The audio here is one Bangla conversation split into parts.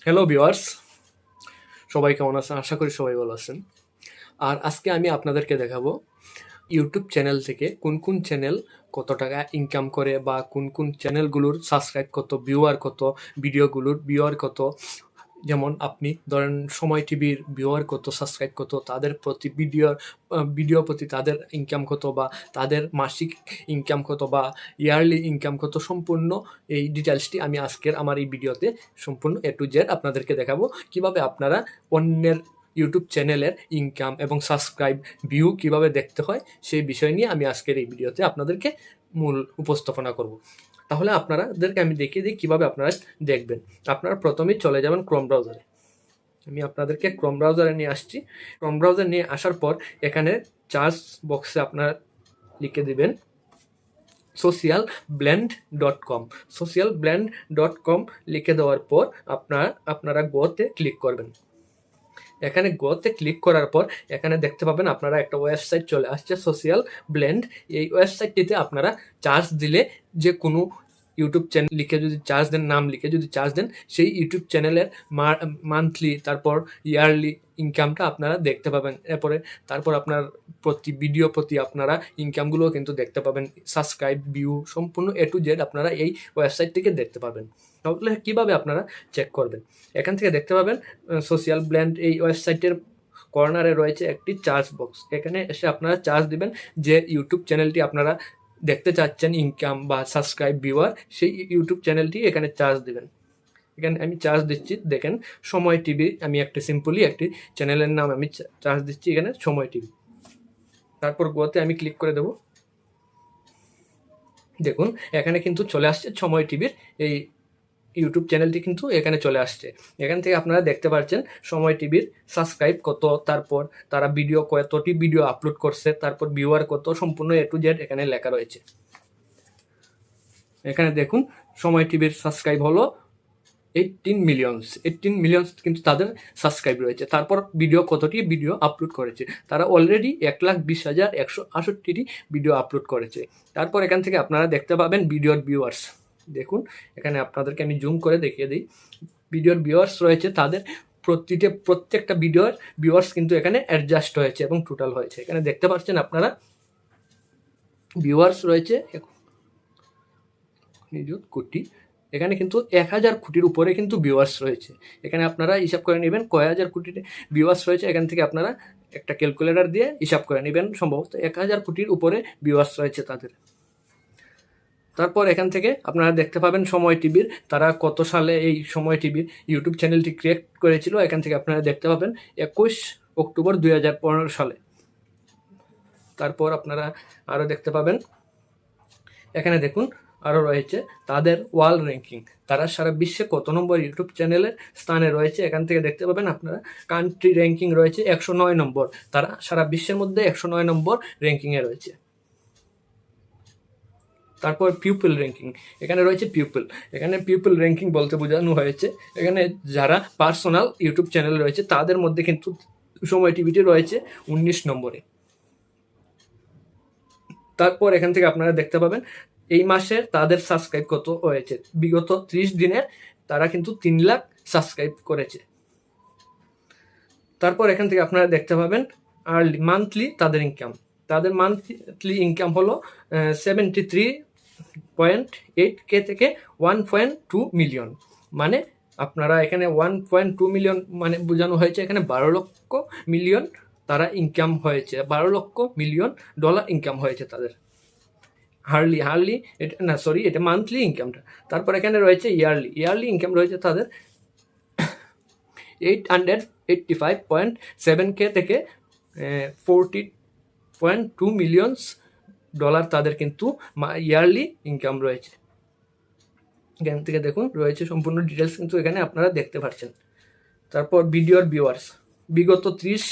হ্যালো ভিউয়ার্স, সবাই কেমন আছেন? আশা করি সবাই ভালো আছেন। আর আজকে আমি আপনাদেরকে দেখাবো ইউটিউব চ্যানেল থেকে কোন কোন চ্যানেল কত টাকা ইনকাম করে বা কোন কোন চ্যানেলগুলোর সাবস্ক্রাইব কত, ভিউয়ার কত, ভিডিওগুলোর ভিউয়ার কত। যেমন আপনি ধরেন সময় টিভির ভিউয়ার কত, সাবস্ক্রাইব কত, তাদের প্রতি ভিডিও প্রতি তাদের ইনকাম কত বা তাদের মাসিক ইনকাম কত বা ইয়ারলি ইনকাম কত, সম্পূর্ণ এই ডিটেলসটি আমি আজকের আমার এই ভিডিওতে সম্পূর্ণ A to Z আপনাদেরকে দেখাবো। কিভাবে আপনারা অন্যের ইউটিউব চ্যানেলের ইনকাম এবং সাবস্ক্রাইব ভিউ কিভাবে দেখতে হয় সেই বিষয় নিয়ে আমি আজকের এই ভিডিওতে আপনাদেরকে মূল উপস্থাপনা করব। তাহলে আপনাদেরকে আমি দেখিয়ে দিই কীভাবে আপনারা দেখবেন। আপনারা প্রথমেই চলে যাবেন ক্রোম ব্রাউজারে। আমি আপনাদেরকে ক্রোম ব্রাউজারে নিয়ে আসছি। ক্রোম ব্রাউজার নিয়ে আসার পর এখানে সার্চ বক্সে আপনারা লিখে দিবেন socialblend.com। socialblend.com লিখে দেওয়ার পর আপনারা গোতে ক্লিক করবেন। এখানে গোতে ক্লিক করার পর এখানে দেখতে পাবেন আপনারা একটা ওয়েবসাইট চলে আসছে সোশ্যাল ব্লেন্ড। এই ওয়েবসাইটটিতে আপনারা চার্জ দিলে যে কোনো ইউটিউব চ্যানেল লিখে যদি চার্জ দেন, নাম লিখে যদি চার্জ দেন, সেই ইউটিউব চ্যানেলের মান্থলি তারপর ইয়ারলি ইনকামটা আপনারা দেখতে পাবেন। তারপর আপনার প্রতি ভিডিও প্রতি আপনারা ইনকামগুলোও কিন্তু দেখতে পাবেন। সাবস্ক্রাইব, ভিউ সম্পূর্ণ A to Z আপনারা এই ওয়েবসাইট থেকে দেখতে পাবেন। তাহলে কীভাবে আপনারা চেক করবেন? এখান থেকে দেখতে পাবেন সোশ্যাল ব্লেন্ড এই ওয়েবসাইটের কর্নারে রয়েছে একটি চার্জ বক্স। এখানে এসে আপনারা চার্জ দিবেন যে ইউটিউব চ্যানেলটি আপনারা দেখতে চাচ্ছেন ইনকাম বা সাবস্ক্রাইব ভিউয়ার, সেই ইউটিউব চ্যানেলটি এখানে চার্জ দিবেন। এখানে আমি চার্জ দিচ্ছি, দেখেন সময় টিভি। আমি সিম্পলি একটি চ্যানেলের নাম আমি চার্জ দিচ্ছি, এখানে সময় টিভি। তারপর গোতে আমি ক্লিক করে দেব। দেখুন এখানে কিন্তু চলে আসছে সময় টিভির এই ইউটিউব চ্যানেলটি কিন্তু এখানে চলে আসছে। এখান থেকে আপনারা দেখতে পাচ্ছেন সময় টিভির সাবস্ক্রাইব কত, তারপর তারা কতটি ভিডিও আপলোড করছে, তারপর ভিউয়ার কত, সম্পূর্ণ A to Z এখানে লেখা রয়েছে। এখানে দেখুন সময় টিভির সাবস্ক্রাইব হলো 18 মিলিয়নস কিন্তু তাদের সাবস্ক্রাইব রয়েছে। তারপর কতটি ভিডিও আপলোড করেছে, তারা অলরেডি 1,20,168টি ভিডিও আপলোড করেছে। তারপর এখান থেকে আপনারা দেখতে পাবেন ভিডিওর ভিউয়ার্স। দেখুন এখানে আপনাদেরকে আমি জুম করে দেখিয়ে দিই। ভিডিওর ভিউয়ার্স রয়েছে, তাদের প্রত্যেকটা ভিডিওর ভিউয়ার্স কিন্তু এখানে অ্যাডজাস্ট হয়েছে এবং টোটাল হয়েছে। এখানে দেখতে পাচ্ছেন আপনারা ভিউয়ার্স রয়েছে কোটি। এখানে কিন্তু 1,000 কোটির উপরে কিন্তু ভিউয়ার্স রয়েছে। এখানে আপনারা হিসাব করে নেবেন কয় হাজার কোটির ভিউয়ার্স রয়েছে। এখান থেকে আপনারা একটা ক্যালকুলেটর দিয়ে হিসাব করে নেবেন, সম্ভবত 1,000 কোটির উপরে ভিউয়ার্স রয়েছে তাদের। তারপর এখান থেকে আপনারা দেখতে পাবেন সময় টিভির, তারা কত সালে এই সময় টিভির ইউটিউব চ্যানেলটি ক্রিয়েট করেছিল। এখান থেকে আপনারা দেখতে পাবেন 21 অক্টোবর 2015 সালে। তারপর আপনারা আরও দেখতে পাবেন এখানে দেখুন আরও রয়েছে তাদের ওয়ার্ল্ড র্যাঙ্কিং, তারা সারা বিশ্বে কত নম্বর ইউটিউব চ্যানেলের স্থানে রয়েছে। এখান থেকে দেখতে পাবেন আপনারা কান্ট্রি র্যাঙ্কিং রয়েছে 109 নম্বর, তারা সারা বিশ্বের মধ্যে 109 নম্বর র্যাঙ্কিংয়ে রয়েছে। তারপর পিপল র্যাঙ্কিং, এখানে রয়েছে পিপল। এখানে পিপল র্যাঙ্কিং বলতে বোঝানো হয়েছে এখানে যারা পার্সোনাল ইউটিউব চ্যানেল রয়েছে তাদের মধ্যে কিন্তু সময় টিভিটি রয়েছে 19 নম্বরে। তারপর এখান থেকে আপনারা দেখতে পাবেন এই মাসে তাদের সাবস্ক্রাইব কত হয়েছে। বিগত 30 দিনের তারা কিন্তু 3 লাখ সাবস্ক্রাইব করেছে। তারপর এখান থেকে আপনারা দেখতে পাবেন মান্থলি তাদের ইনকাম। তাদের মান্থলি ইনকাম হলো 73.8K থেকে 1.2 মিলিয়ন। মানে আপনারা এখানে 1.2 মিলিয়ন মানে বোঝানো হয়েছে এখানে 12 লক্ষ মিলিয়ন তারা ইনকাম হয়েছে, 12 লক্ষ মিলিয়ন ডলার ইনকাম হয়েছে তাদের। হার্লি এটা মান্থলি ইনকামটা। তারপর এখানে রয়েছে ইয়ারলি ইনকাম রয়েছে তাদের 885.7K থেকে 40.2 মিলিয়ন ডলার তাদের কিন্তু ইয়ারলি ইনকাম রয়েছে। এখান থেকে দেখুন রয়েছে সম্পূর্ণ ডিটেলস কিন্তু এখানে আপনারা দেখতে পাচ্ছেন। তারপর ভিডিওর ভিউয়ার্স, বিগত 30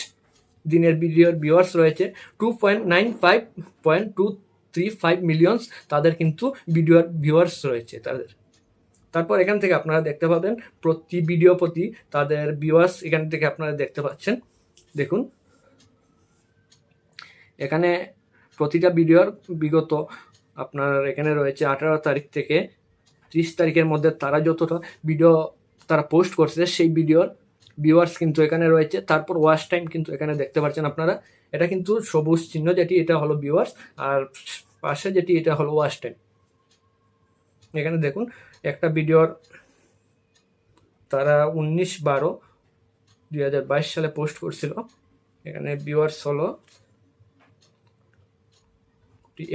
দিনের ভিডিওর ভিউয়ার্স রয়েছে 2.95.235 মিলিয়ন তাদের কিন্তু ভিডিওর ভিউয়ার্স রয়েছে তাদের। তারপর এখান থেকে আপনারা দেখতে পাবেন প্রতি ভিডিও প্রতি তাদের ভিউয়ার্স এখান থেকে আপনারা দেখতে পাচ্ছেন। দেখুন এখানে প্রতিটা ভিডিওর বিগত আপনার এখানে রয়েছে 18 তারিখ থেকে 30 তারিখের মধ্যে তারা যতটা ভিডিও তারা পোস্ট করছে সেই ভিডিওর ভিউয়ার্স কিন্তু এখানে রয়েছে। তারপর ওয়াচ টাইম কিন্তু এখানে দেখতে পাচ্ছেন আপনারা, এটা কিন্তু সবুজ চিহ্ন যেটি, এটা হলো ভিউয়ার্স, আর পাশে যেটি এটা হলো ওয়াচ টাইম। এখানে দেখুন একটা ভিডিওর তারা 19/12/2022 সালে পোস্ট করছিল। এখানে ভিউয়ার্স হলো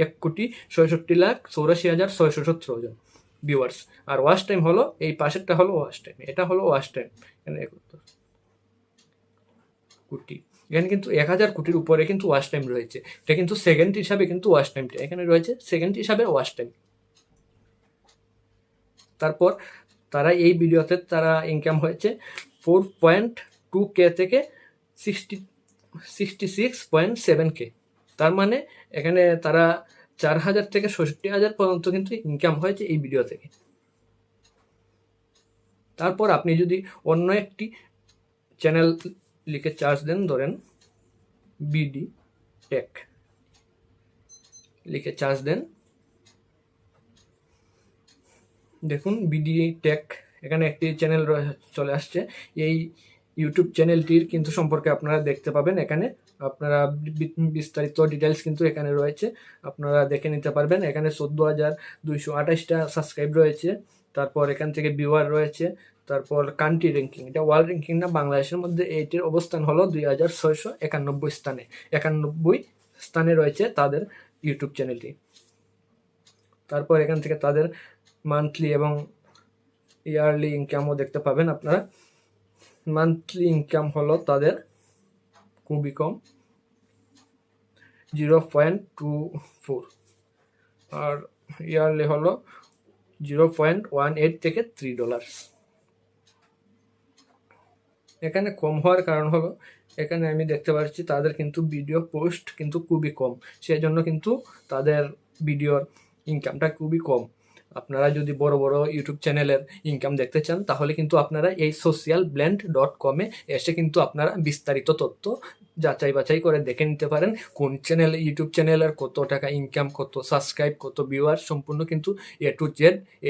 1,66,84,617 জন ভিউয়ার্স, আর ওয়াচ টাইম হলো এই পাশেরটা হলো ওয়াচ টাইম, এটা হলো ওয়াচ টাইম। এখানে কোটি, এখানে কিন্তু 1,000 কোটির উপরে কিন্তু ওয়াচ টাইম রয়েছে। এটা কিন্তু সেকেন্ড হিসাবে কিন্তু ওয়াচ টাইমটা এখানে রয়েছে, সেকেন্ড হিসাবে ওয়াচ টাইম। তারপর তারা এই ভিডিওতে তারা ইনকাম হয়েছে 4.2K থেকে 66.7K। তার মানে এখানে তারা 4,000 থেকে 66,000 পর্যন্ত কিন্তু ইনকাম হয়েছে এই ভিডিও থেকে। তারপর আপনি যদি অন্য একটি চ্যানেল লিখে চার্জ দেন, ধরেন বিডি টেক লিখে চার্জ দেন, দেখুন বিডি টেক এখানে একটি চ্যানেল চলে আসছে। এই ইউটিউব চ্যানেলটির কিন্তু সম্পর্কে আপনারা দেখতে পাবেন, এখানে আপনারা বিস্তারিত ডিটেলস কিন্তু এখানে রয়েছে, আপনারা দেখে নিতে পারবেন। এখানে 14,228টা সাবস্ক্রাইব রয়েছে। তারপর এখান থেকে ভিউয়ার রয়েছে। তারপর কান্ট্রি র্যাঙ্কিং, এটা ওয়ার্ল্ড র্যাঙ্কিং না, বাংলাদেশের মধ্যে এইটির অবস্থান হলো 2,691 স্থানে, 91 স্থানে রয়েছে তাদের ইউটিউব চ্যানেলটি। তারপর এখান থেকে তাদের মান্থলি এবং ইয়ারলি ইনকামও দেখতে পাবেন আপনারা। মান্থলি ইনকাম হলো তাদের খুবই কম, 0.24, আর ইয়ারলি হলো 0.18 থেকে $3। এখানে কম হওয়ার কারণ হলো এখানে আমি দেখতে পাচ্ছি তাদের কিন্তু ভিডিও পোস্ট কিন্তু খুবই কম, সেই জন্য কিন্তু তাদের ভিডিওর ইনকামটা খুবই কম। আপনারা যদি বড় বড় ইউটিউব চ্যানেলের ইনকাম দেখতে চান তাহলে কিন্তু আপনারা এই socialblend.com-এ এসে কিন্তু আপনারা বিস্তারিত তথ্য যাচাই বাছাই করে দেখে নিতে পারেন কোন চ্যানেল, ইউটিউব চ্যানেলের কত টাকা ইনকাম, কত সাবস্ক্রাইব, কত ভিউয়ার, সম্পূর্ণ কিন্তু A to Z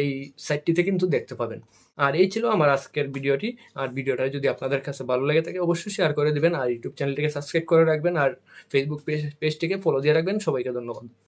এই সাইটটিতে কিন্তু দেখতে পাবেন। আর এই ছিল আমার আজকের ভিডিওটি। আর ভিডিওটা যদি আপনাদের কাছে ভালো লেগে থাকে অবশ্যই শেয়ার করে দেবেন, আর ইউটিউব চ্যানেলটিকে সাবস্ক্রাইব করে রাখবেন, আর ফেসবুক পেজটিকে ফলো দিয়ে রাখবেন। সবাইকে ধন্যবাদ।